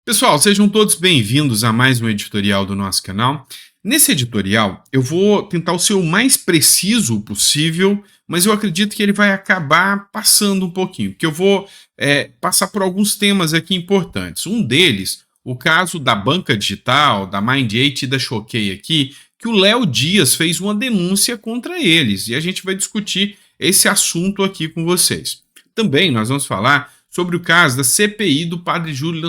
Pessoal, sejam todos bem-vindos a mais um editorial do nosso canal. Nesse editorial, eu vou tentar ser o mais preciso possível, mas eu acredito que ele vai acabar passando um pouquinho, porque eu vou passar por alguns temas aqui importantes. Um deles, o caso da banca digital, da Mind8 e da Choquei aqui, que o Léo Dias fez uma denúncia contra eles, e a gente vai discutir esse assunto aqui com vocês. Também nós vamos falar sobre o caso da CPI do padre Júlio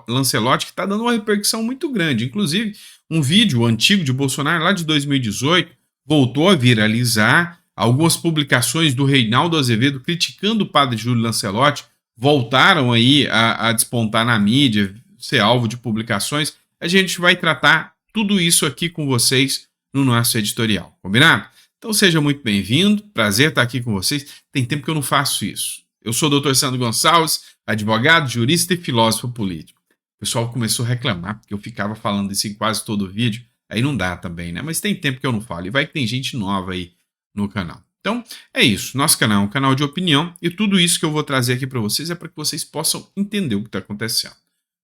Lancelotti, que está dando uma repercussão muito grande. Inclusive, um vídeo antigo de Bolsonaro, lá de 2018, voltou a viralizar. Algumas publicações do Reinaldo Azevedo criticando o padre Júlio Lancelotti voltaram aí a despontar na mídia, ser alvo de publicações. A gente vai tratar tudo isso aqui com vocês no nosso editorial, combinado? Então seja muito bem-vindo, prazer estar aqui com vocês. Tem tempo que eu não faço isso. Eu sou o Dr. Sandro Gonçalves, advogado, jurista e filósofo político. O pessoal começou a reclamar, porque eu ficava falando isso em quase todo o vídeo, aí não dá também, né? Mas tem tempo que eu não falo, e vai que tem gente nova aí no canal. Então, é isso. Nosso canal é um canal de opinião, e tudo isso que eu vou trazer aqui para vocês é para que vocês possam entender o que está acontecendo.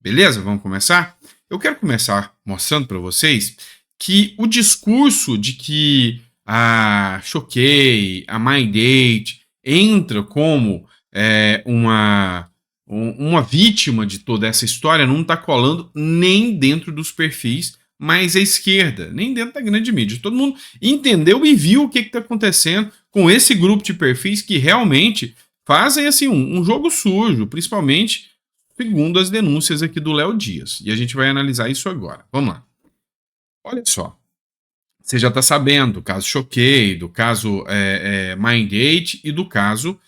Beleza? Vamos começar? Eu quero começar mostrando para vocês que o discurso de que a Choquei, a Mind8 entra como uma vítima de toda essa história não está colando nem dentro dos perfis mais à esquerda, nem dentro da grande mídia. Todo mundo entendeu e viu o que está acontecendo com esse grupo de perfis que realmente fazem assim um jogo sujo, principalmente segundo as denúncias aqui do Léo Dias. E a gente vai analisar isso agora. Vamos lá. Olha só. Você já está sabendo do caso Choquei, do caso Mind8 e do caso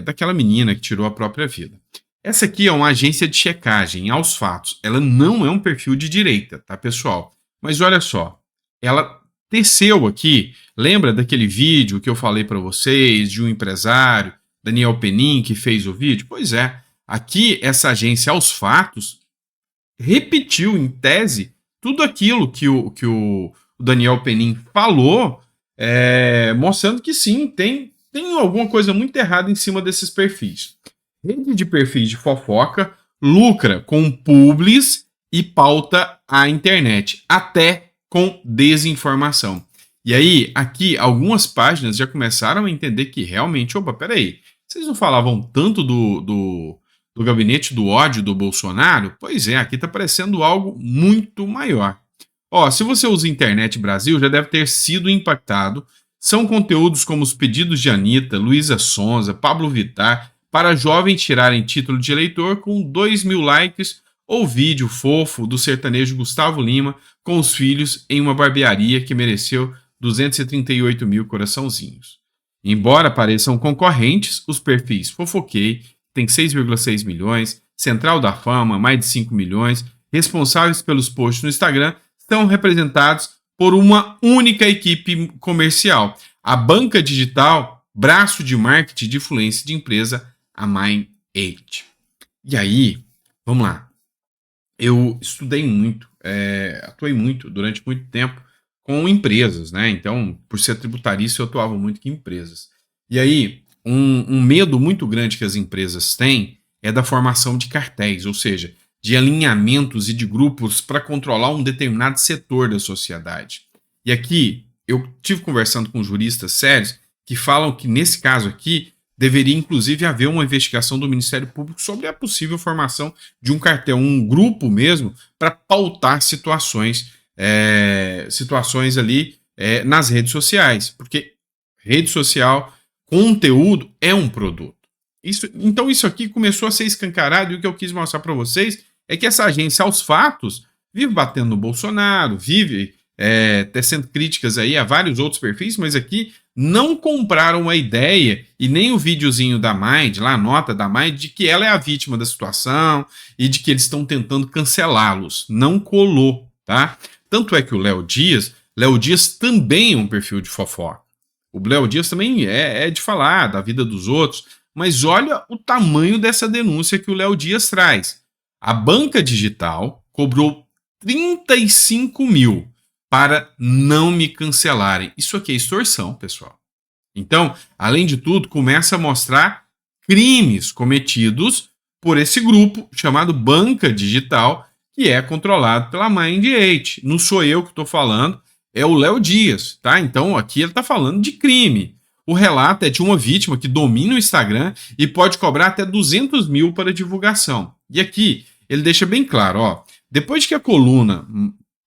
daquela menina que tirou a própria vida. Essa aqui é uma agência de checagem aos fatos. Ela não é um perfil de direita, tá, pessoal? Mas olha só, ela teceu aqui, lembra daquele vídeo que eu falei para vocês, de um empresário, Daniel Penin, que fez o vídeo? Pois é, aqui essa agência aos fatos repetiu em tese tudo aquilo que o Daniel Penin falou, mostrando que sim, tem alguma coisa muito errada em cima desses perfis. Rede de perfis de fofoca lucra com publis e pauta a internet, até com desinformação. E aí, aqui, algumas páginas já começaram a entender que realmente, opa, peraí, vocês não falavam tanto do gabinete do ódio do Bolsonaro? Pois é, aqui está parecendo algo muito maior. Ó, se você usa Internet Brasil, já deve ter sido impactado. São conteúdos como os pedidos de Anitta, Luísa Sonza, Pablo Vittar, para jovens tirarem título de eleitor com 2.000 likes, ou vídeo fofo do sertanejo Gustavo Lima com os filhos em uma barbearia que mereceu 238 mil coraçãozinhos. Embora pareçam concorrentes, os perfis Fofoquei, tem 6,6 milhões, Central da Fama, mais de 5 milhões, responsáveis pelos posts no Instagram, estão representados por uma única equipe comercial, a banca digital, braço de marketing de influência de empresa, a Mind8. E aí, vamos lá. Eu estudei muito, atuei muito, durante muito tempo, com empresas, né? Então, por ser tributarista, eu atuava muito com empresas. E aí, um medo muito grande que as empresas têm é da formação de cartéis, ou seja, de alinhamentos e de grupos para controlar um determinado setor da sociedade. E aqui, eu tive conversando com juristas sérios que falam que, nesse caso aqui, deveria inclusive haver uma investigação do Ministério Público sobre a possível formação de um cartel, um grupo mesmo, para pautar situações ali nas redes sociais, porque rede social, conteúdo é um produto. Então isso aqui começou a ser escancarado, e o que eu quis mostrar para vocês é que essa agência, aos fatos, vive batendo no Bolsonaro, vive tecendo críticas aí a vários outros perfis, mas aqui não compraram a ideia e nem o videozinho da Mind, lá a nota da Mind, de que ela é a vítima da situação e de que eles estão tentando cancelá-los. Não colou, tá? Tanto é que o Léo Dias também é um perfil de fofoca. O Léo Dias também é de falar da vida dos outros, mas olha o tamanho dessa denúncia que o Léo Dias traz. A banca digital cobrou 35 mil para não me cancelarem. Isso aqui é extorsão, pessoal. Então, além de tudo, começa a mostrar crimes cometidos por esse grupo chamado Banca Digital, que é controlado pela Mind8. Não sou eu que estou falando, é o Léo Dias, tá? Então aqui ele está falando de crime. O relato é de uma vítima que domina o Instagram e pode cobrar até 200 mil para divulgação. E aqui ele deixa bem claro, ó, depois que a coluna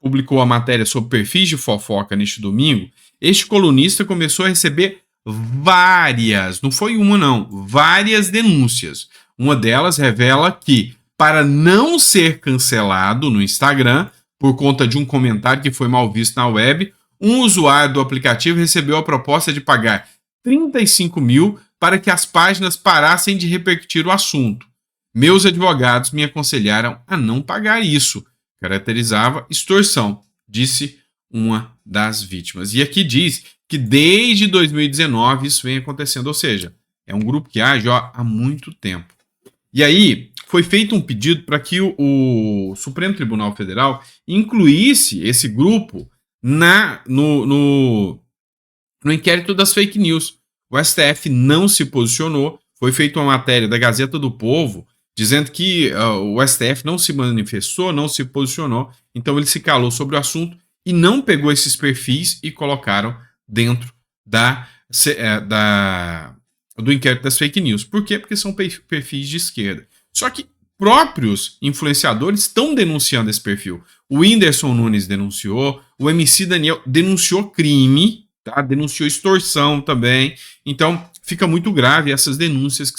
publicou a matéria sobre perfis de fofoca neste domingo, este colunista começou a receber várias, não foi uma não, várias denúncias. Uma delas revela que, para não ser cancelado no Instagram, por conta de um comentário que foi mal visto na web, um usuário do aplicativo recebeu a proposta de pagar 35 mil para que as páginas parassem de repercutir o assunto. Meus advogados me aconselharam a não pagar isso. Caracterizava extorsão, disse uma das vítimas. E aqui diz que desde 2019 isso vem acontecendo, ou seja, é um grupo que age há muito tempo. E aí foi feito um pedido para que o Supremo Tribunal Federal incluísse esse grupo no inquérito das fake news. O STF não se posicionou, foi feita uma matéria da Gazeta do Povo dizendo que o STF não se manifestou, não se posicionou, então ele se calou sobre o assunto e não pegou esses perfis e colocaram dentro do inquérito das fake news. Por quê? Porque são perfis de esquerda. Só que próprios influenciadores estão denunciando esse perfil. O Whindersson Nunes denunciou, o MC Daniel denunciou crime, tá? Denunciou extorsão também. Então, fica muito grave essas denúncias que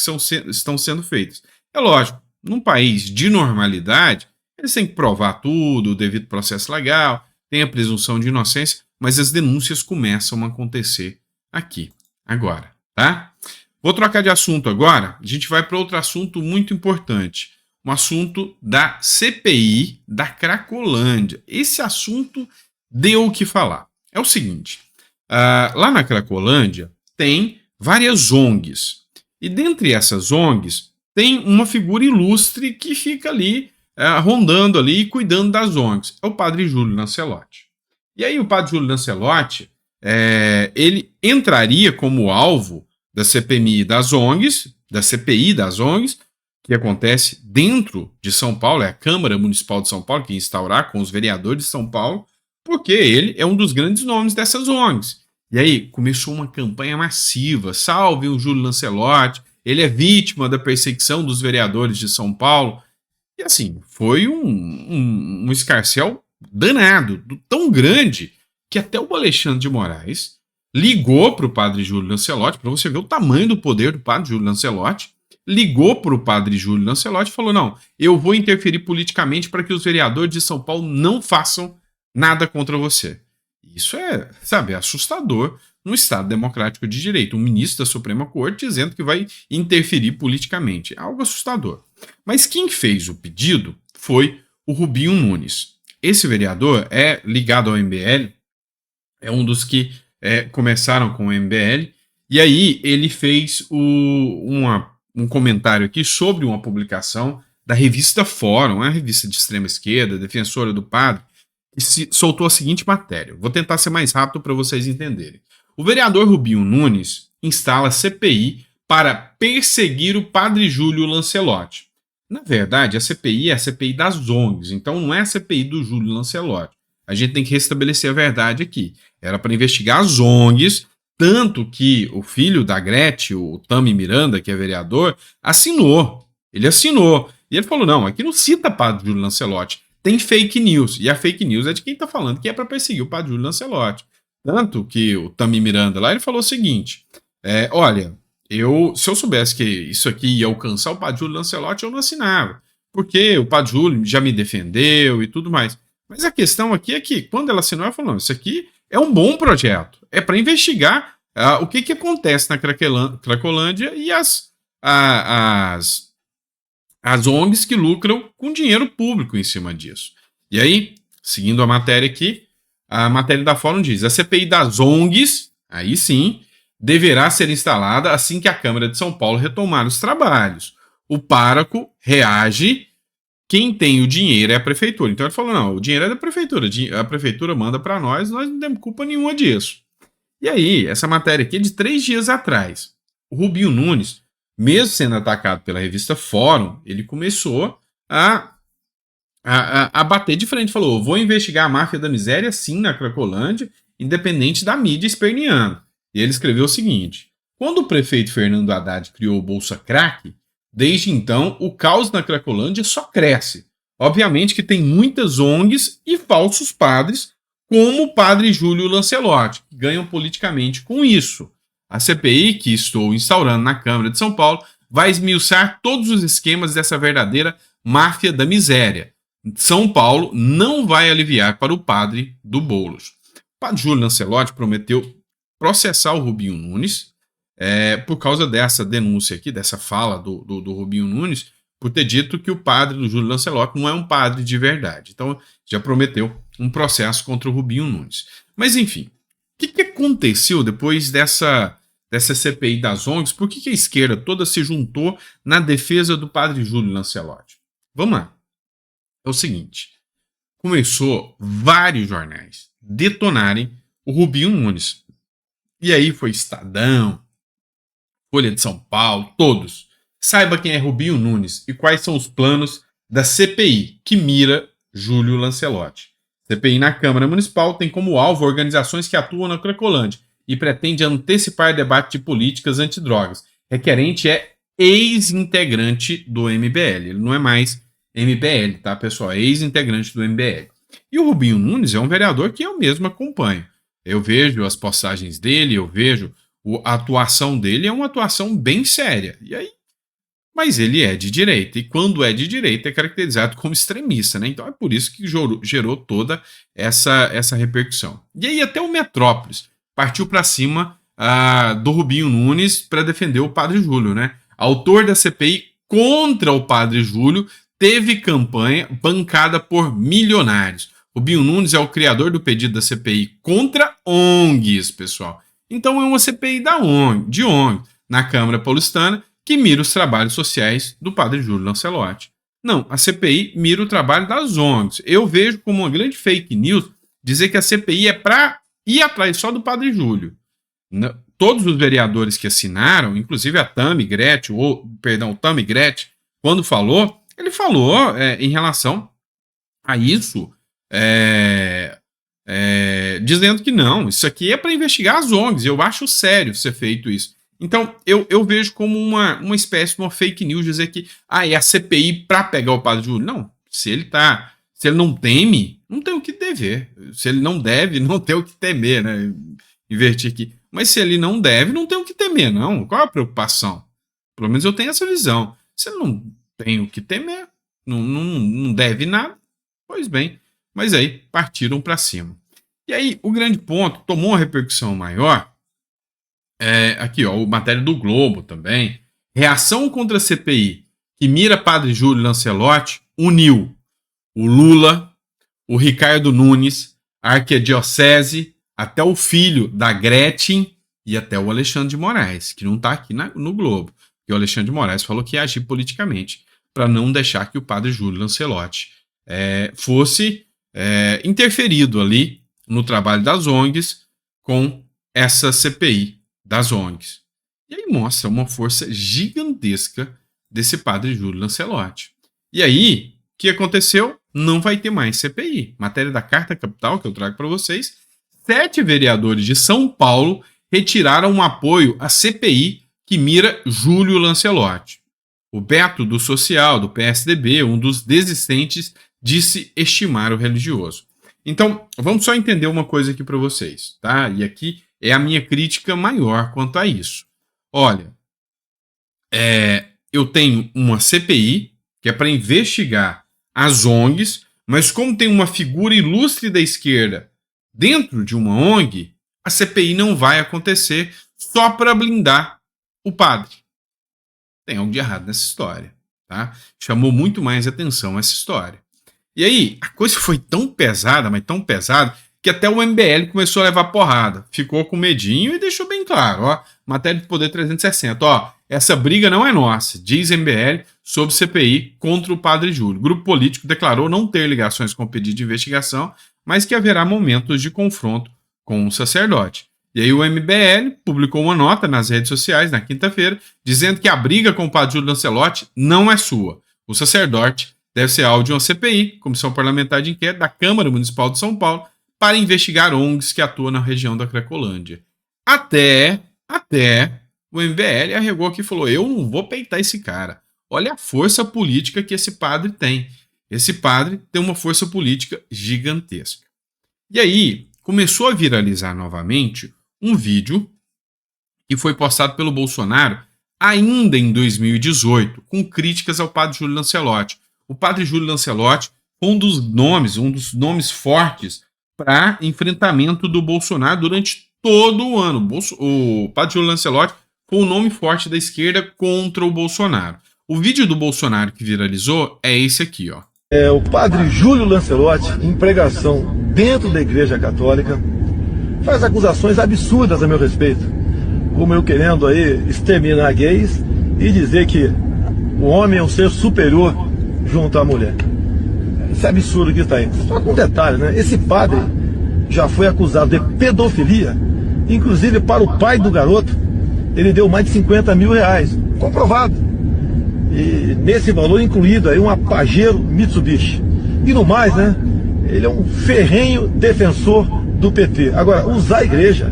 estão sendo feitas. É lógico, num país de normalidade, eles têm que provar tudo, o devido processo legal, tem a presunção de inocência, mas as denúncias começam a acontecer aqui, agora, tá? Vou trocar de assunto agora, a gente vai para outro assunto muito importante, um assunto da CPI da Cracolândia. Esse assunto deu o que falar. É o seguinte, lá na Cracolândia tem várias ONGs, e dentre essas ONGs tem uma figura ilustre que fica ali, rondando ali e cuidando das ONGs, é o padre Júlio Lancelotti. E aí o padre Júlio Lancelotti, ele entraria como alvo da CPMI das ONGs, da CPI das ONGs, que acontece dentro de São Paulo, é a Câmara Municipal de São Paulo que instaurar com os vereadores de São Paulo, porque ele é um dos grandes nomes dessas ONGs. E aí começou uma campanha massiva, salve o Júlio Lancelotti, ele é vítima da perseguição dos vereadores de São Paulo. E assim, foi um escarcéu danado, tão grande, que até o Alexandre de Moraes ligou para o padre Júlio Lancelotti, para você ver o tamanho do poder do padre Júlio Lancelotti, ligou para o padre Júlio Lancelotti e falou, não, eu vou interferir politicamente para que os vereadores de São Paulo não façam nada contra você. Isso é, sabe, assustador no Estado democrático de direito. Um ministro da Suprema Corte dizendo que vai interferir politicamente. É algo assustador. Mas quem fez o pedido foi o Rubinho Nunes. Esse vereador é ligado ao MBL, é um dos que começaram com o MBL, e aí ele fez um comentário aqui sobre uma publicação da revista Fórum, uma revista de extrema esquerda, defensora do padre, que soltou a seguinte matéria. Vou tentar ser mais rápido para vocês entenderem. O vereador Rubinho Nunes instala CPI para perseguir o padre Júlio Lancelotti. Na verdade, a CPI é a CPI das ONGs, então não é a CPI do Júlio Lancelotti. A gente tem que restabelecer a verdade aqui. Era para investigar as ONGs, tanto que o filho da Gretchen, o Tami Miranda, que é vereador, assinou. Ele assinou. E ele falou, não, aqui não cita padre Júlio Lancelotti. Tem fake news. E a fake news é de quem está falando que é para perseguir o padre Júlio Lancelotti. Tanto que o Tami Miranda lá, ele falou o seguinte, olha, se eu soubesse que isso aqui ia alcançar o padre Júlio Lancelotti, eu não assinava. Porque o padre Júlio já me defendeu e tudo mais. Mas a questão aqui é que, quando ela assinou, ela falou, não, isso aqui é um bom projeto. É para investigar o que acontece na Cracolândia e as ONGs que lucram com dinheiro público em cima disso. E aí, seguindo a matéria aqui, a matéria da Fórum diz, a CPI das ONGs, aí sim, deverá ser instalada assim que a Câmara de São Paulo retomar os trabalhos. O pároco reage, quem tem o dinheiro é a prefeitura. Então ele falou, não, o dinheiro é da prefeitura, a prefeitura manda para nós não temos culpa nenhuma disso. E aí, essa matéria aqui é de 3 dias atrás. O Rubinho Nunes mesmo sendo atacado pela revista Fórum, ele começou a bater de frente. Falou: vou investigar a máfia da miséria sim na Cracolândia, independente da mídia esperneando. E ele escreveu o seguinte: quando o prefeito Fernando Haddad criou o Bolsa Crack, desde então o caos na Cracolândia só cresce. Obviamente que tem muitas ONGs e falsos padres, como o padre Júlio Lancelotti, que ganham politicamente com isso. A CPI, que estou instaurando na Câmara de São Paulo, vai esmiuçar todos os esquemas dessa verdadeira máfia da miséria. São Paulo não vai aliviar para o padre do Boulos. O padre Júlio Lancelotti prometeu processar o Rubinho Nunes por causa dessa denúncia aqui, dessa fala do Rubinho Nunes, por ter dito que o padre do Júlio Lancelotti não é um padre de verdade. Então, já prometeu um processo contra o Rubinho Nunes. Mas, enfim, o que aconteceu depois dessa CPI das ONGs? Por que a esquerda toda se juntou na defesa do padre Júlio Lancelotti? Vamos lá. É o seguinte, começou vários jornais detonarem o Rubinho Nunes. E aí foi Estadão, Folha de São Paulo, todos. Saiba quem é Rubinho Nunes e quais são os planos da CPI, que mira Júlio Lancelotti. CPI na Câmara Municipal tem como alvo organizações que atuam na Cracolândia e pretende antecipar debate de políticas antidrogas. Requerente é ex-integrante do MBL. Ele não é mais MBL, tá, pessoal? É ex-integrante do MBL. E o Rubinho Nunes é um vereador que eu mesmo acompanho. Eu vejo as postagens dele, eu vejo a atuação dele, é uma atuação bem séria. E aí, mas ele é de direita, e quando é de direita é caracterizado como extremista, né? Então é por isso que gerou toda essa repercussão. E aí até o Metrópolis partiu para cima do Rubinho Nunes para defender o padre Júlio, né? Autor da CPI contra o padre Júlio teve campanha bancada por milionários. Rubinho Nunes é o criador do pedido da CPI contra ONGs, pessoal. Então é uma CPI de ONG, na Câmara Paulistana, que mira os trabalhos sociais do padre Júlio Lancelotti. Não, a CPI mira o trabalho das ONGs. Eu vejo como uma grande fake news dizer que a CPI é para ir atrás só do padre Júlio. Todos os vereadores que assinaram, inclusive a Tammy Gretchen, quando falou, ele falou em relação a isso, dizendo que não, isso aqui é para investigar as ONGs. Eu acho sério ser feito isso. Então, eu vejo como uma espécie de uma fake news dizer que é a CPI para pegar o padre Júlio. Não, se ele não teme, não tem o que dever. Se ele não deve, não tem o que temer, né? Invertir aqui. Mas se ele não deve, não tem o que temer, não. Qual é a preocupação? Pelo menos eu tenho essa visão. Se ele não tem o que temer, não deve nada, pois bem. Mas aí partiram para cima. E aí o grande ponto, tomou uma repercussão maior, aqui ó, matéria do Globo também, reação contra a CPI que mira padre Júlio Lancelotti uniu o Lula, o Ricardo Nunes, a Arquidiocese, até o filho da Gretchen e até o Alexandre de Moraes, que não está aqui no Globo. E o Alexandre de Moraes falou que ia agir politicamente para não deixar que o padre Júlio Lancelotti fosse interferido ali no trabalho das ONGs com essa CPI das ONGs. E aí mostra uma força gigantesca desse padre Júlio Lancelotti. E aí, o que aconteceu? Não vai ter mais CPI. Matéria da Carta Capital, que eu trago para vocês. 7 vereadores de São Paulo retiraram um apoio à CPI que mira Júlio Lancelotti. O Beto, do Social, do PSDB, um dos desistentes, disse estimar o religioso. Então, vamos só entender uma coisa aqui para vocês, tá? E aqui é a minha crítica maior quanto a isso. Olha, eu tenho uma CPI que é para investigar as ONGs, mas como tem uma figura ilustre da esquerda dentro de uma ONG, a CPI não vai acontecer só para blindar o padre. Tem algo de errado nessa história, tá? Chamou muito mais atenção essa história. E aí, a coisa foi tão pesada, mas tão pesada, que até o MBL começou a levar porrada. Ficou com medinho e deixou bem claro, ó, matéria do Poder 360, ó, essa briga não é nossa, diz MBL sobre CPI contra o padre Júlio. O grupo político declarou não ter ligações com o pedido de investigação, mas que haverá momentos de confronto com o sacerdote. E aí o MBL publicou uma nota nas redes sociais na quinta-feira, dizendo que a briga com o padre Júlio Lancelotti não é sua. O sacerdote deve ser alvo de uma CPI, Comissão Parlamentar de Inquérito, da Câmara Municipal de São Paulo, para investigar ONGs que atuam na região da Cracolândia. Até o MBL arregou aqui e falou: eu não vou peitar esse cara. Olha a força política que esse padre tem. Esse padre tem uma força política gigantesca. E aí, começou a viralizar novamente um vídeo que foi postado pelo Bolsonaro ainda em 2018, com críticas ao padre Júlio Lancelotti. O padre Júlio Lancelotti foi um dos nomes fortes para enfrentamento do Bolsonaro durante todo o ano. O padre Júlio Lancelotti foi um nome forte da esquerda contra o Bolsonaro. O vídeo do Bolsonaro que viralizou é esse aqui, ó. O padre Júlio Lancelotti, em pregação dentro da Igreja Católica, faz acusações absurdas a meu respeito, como eu querendo aí exterminar gays e dizer que o homem é um ser superior junto à mulher. Isso é absurdo que está aí. Só com um detalhe, né? Esse padre já foi acusado de pedofilia, inclusive para o pai do garoto, ele deu mais de 50 mil reais, comprovado. E nesse valor incluído aí uma Pajero Mitsubishi. E no mais, né? Ele é um ferrenho defensor do PT. Agora, usar a igreja,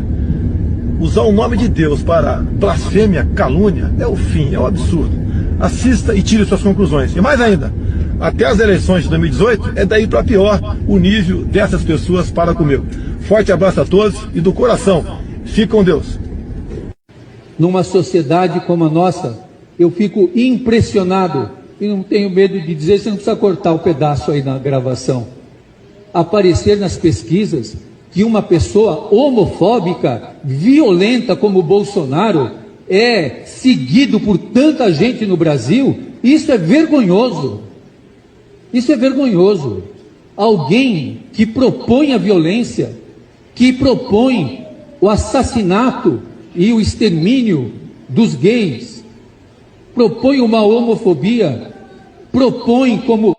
usar o nome de Deus para blasfêmia, calúnia, é o fim, é um absurdo. Assista e tire suas conclusões. E mais ainda, até as eleições de 2018, é daí para pior o nível dessas pessoas para comigo. Forte abraço a todos e do coração, fique com Deus. Numa sociedade como a nossa, eu fico impressionado, e não tenho medo de dizer, você não precisa cortar o pedaço aí na gravação, aparecer nas pesquisas que uma pessoa homofóbica, violenta como o Bolsonaro, é seguido por tanta gente no Brasil. Isso é vergonhoso. Isso é vergonhoso. Alguém que propõe a violência, que propõe o assassinato e o extermínio dos gays, propõe uma homofobia, propõe como...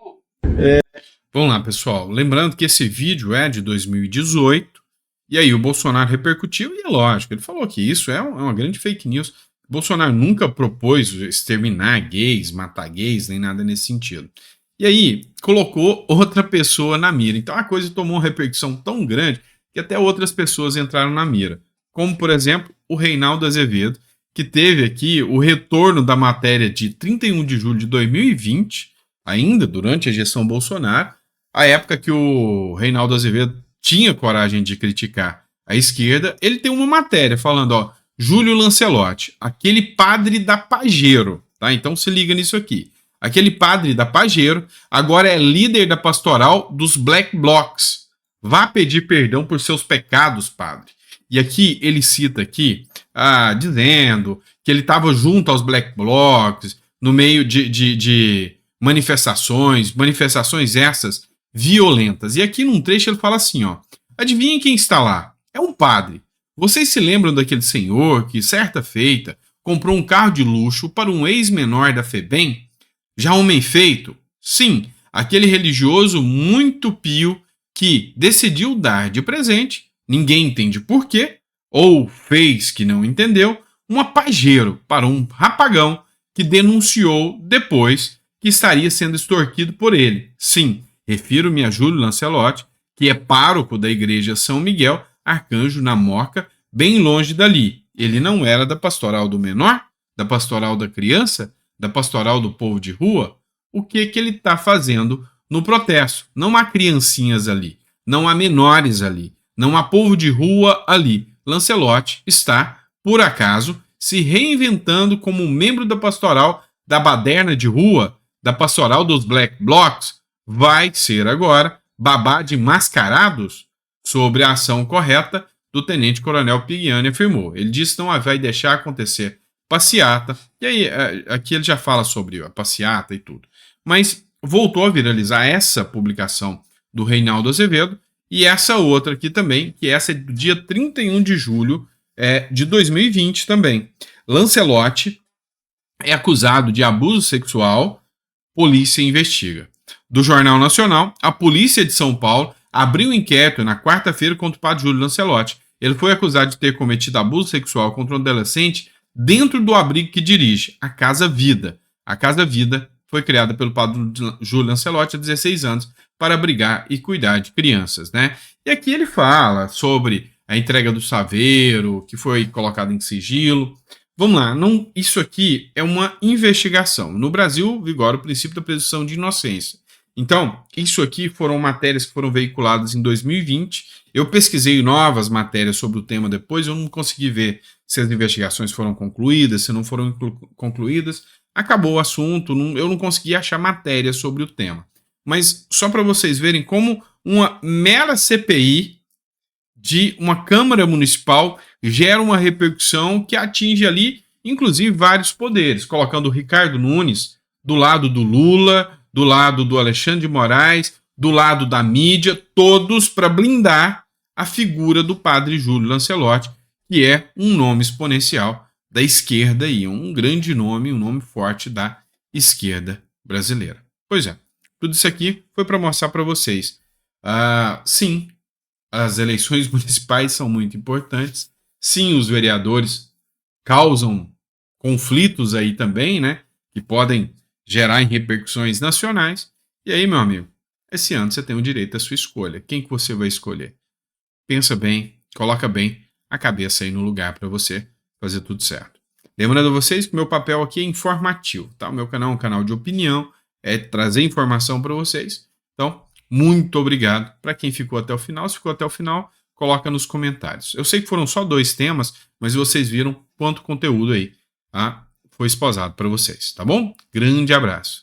Vamos lá, pessoal. Lembrando que esse vídeo é de 2018, e aí o Bolsonaro repercutiu, e é lógico, ele falou que isso é uma grande fake news. O Bolsonaro nunca propôs exterminar gays, matar gays, nem nada nesse sentido. E aí, colocou outra pessoa na mira. Então a coisa tomou uma repercussão tão grande que até outras pessoas entraram na mira. Como, por exemplo, o Reinaldo Azevedo, que teve aqui o retorno da matéria de 31 de julho de 2020, ainda durante a gestão Bolsonaro, a época que o Reinaldo Azevedo tinha coragem de criticar a esquerda. Ele tem uma matéria falando, ó, Júlio Lancelotti, aquele padre da Pajero, tá? Então se liga nisso aqui. Aquele padre da Pajero agora é líder da pastoral dos Black Blocs. Vá pedir perdão por seus pecados, padre. E aqui ele cita aqui, dizendo que ele estava junto aos Black Blocs, no meio de manifestações essas violentas. E aqui num trecho ele fala assim, ó, adivinhem quem está lá? É um padre. Vocês se lembram daquele senhor que, certa feita, comprou um carro de luxo para um ex-menor da FEBEM? Já homem feito? Sim, aquele religioso muito pio que decidiu dar de presente, ninguém entende por quê, ou fez que não entendeu, uma Pajero para um rapagão que denunciou depois que estaria sendo extorquido por ele. Sim, refiro-me a Júlio Lancelotti, que é pároco da igreja São Miguel, Arcanjo na Moca, bem longe dali. Ele não era da pastoral do menor, da pastoral da criança, da pastoral do povo de rua. O que ele está fazendo no protesto? Não há criancinhas ali, não há menores ali, não há povo de rua ali. Lancelotti está, por acaso, se reinventando como membro da pastoral da baderna de rua, da pastoral dos Black Blocs. Vai ser agora babá de mascarados sobre a ação correta do tenente-coronel Pigiani, afirmou. Ele disse que não vai deixar acontecer passeata, e aí aqui ele já fala sobre a passeata e tudo. Mas voltou a viralizar essa publicação do Reinaldo Azevedo e essa outra aqui também, que essa é do dia 31 de julho de 2020 também. Lancelotti é acusado de abuso sexual, polícia investiga. Do Jornal Nacional, a polícia de São Paulo abriu inquérito na quarta-feira contra o padre Júlio Lancelotti. Ele foi acusado de ter cometido abuso sexual contra um adolescente dentro do abrigo que dirige, a Casa Vida. A Casa Vida foi criada pelo padre Júlio Lancelotti há 16 anos para abrigar e cuidar de crianças, né? E aqui ele fala sobre a entrega do saveiro, que foi colocado em sigilo. Vamos lá, isso aqui é uma investigação. No Brasil, vigora o princípio da presunção de inocência. Então, isso aqui foram matérias que foram veiculadas em 2020. Eu pesquisei novas matérias sobre o tema depois, eu não consegui ver se as investigações foram concluídas, se não foram concluídas. Acabou o assunto, eu não consegui achar matéria sobre o tema. Mas só para vocês verem como uma mera CPI de uma Câmara Municipal gera uma repercussão que atinge ali, inclusive, vários poderes, colocando o Ricardo Nunes do lado do Lula, do lado do Alexandre de Moraes, do lado da mídia, todos para blindar a figura do padre Júlio Lancelotti, que é um nome exponencial da esquerda e um grande nome, um nome forte da esquerda brasileira. Pois é, tudo isso aqui foi para mostrar para vocês. Sim, as eleições municipais são muito importantes. Sim, os vereadores causam conflitos aí também, né? Que podem gerar em repercussões nacionais. E aí, meu amigo, esse ano você tem o direito à sua escolha. Quem que você vai escolher? Pensa bem, coloca bem a cabeça aí no lugar para você fazer tudo certo. Lembrando a vocês que meu papel aqui é informativo, tá? O meu canal é um canal de opinião, é trazer informação para vocês. Então, muito obrigado para quem ficou até o final. Se ficou até o final, coloca nos comentários. Eu sei que foram só 2 temas, mas vocês viram quanto conteúdo aí foi esposado para vocês, tá bom? Grande abraço.